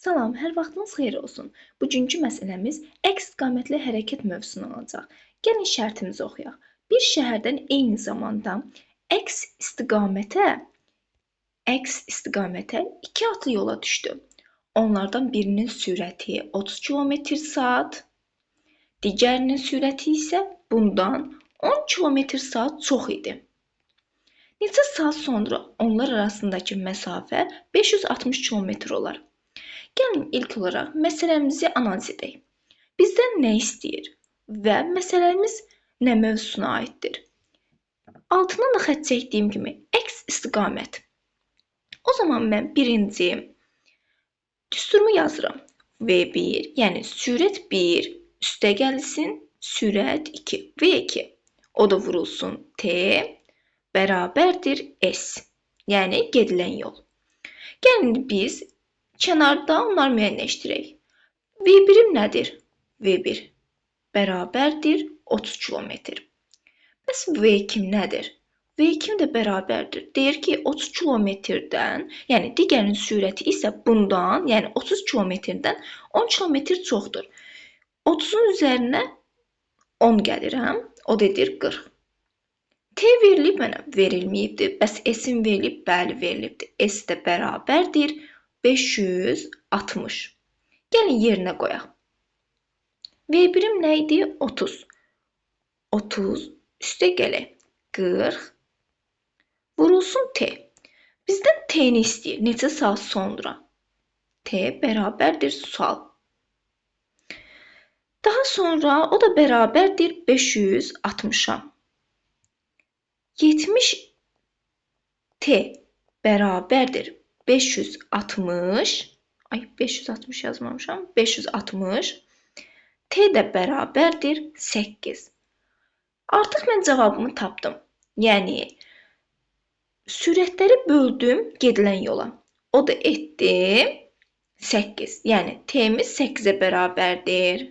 Salam, hər vaxtınız xeyir olsun. Bugünkü məsələmiz əks istiqamətli hərəkət mövzusunu alacaq. Gəlin şərtimizi oxuyaq. Bir şəhərdən eyni zamanda əks istiqamətə iki atlı yola düşdü. Onlardan birinin sürəti 30 km/saat, digərinin sürəti isə bundan 10 km/saat çox idi. Neçə saat sonra onlar arasındakı məsafə 560 km olar. Gəlin ilk olaraq məsələmizi analiz edək. Bizdən nə istəyir və məsələmiz nə mövzusuna aiddir? Altına da xətt çəkdiyim kimi əks istiqamət. O zaman mən birinci düsturumu yazıram. V1, yəni sürət 1 üstə gəlsin, sürət 2, V2. O da vurulsun T bərabərdir S, yəni gedilən yol. Gəlin biz kənarda onları müəyyənləşdirək. V1 nədir? V1 bərabərdir 30 km. Bəs V2 nədir? V2 də bərabərdir. Deyir ki, 30 km-dən, yəni digərinin sürəti isə bundan, yəni 30 km-dən 10 km çoxdur. 30-un üzərinə 10 gəlirəm, o dedir 40. T verilib mənə, verilməyibdir. Bəs S-in verilib, bəli verilibdir. S də bərabərdir 560. Gəlin yerinə qoyaq. V1-im nə idi? 30. 30 üstə gələk. 40 vurulsun T. Bizdən T-ni istəyir. Neçə saat sonra? T bərabərdir sual. Daha sonra o da bərabərdir 560-a. 70 T bərabərdir 560. 560 yazmamışam. 560. T də bərabərdir 8. Artıq mən cavabımı tapdım. Yəni sürətləri böldüm gedilən yola. O da etdi 8. Yəni T'miz 8-ə bərabərdir.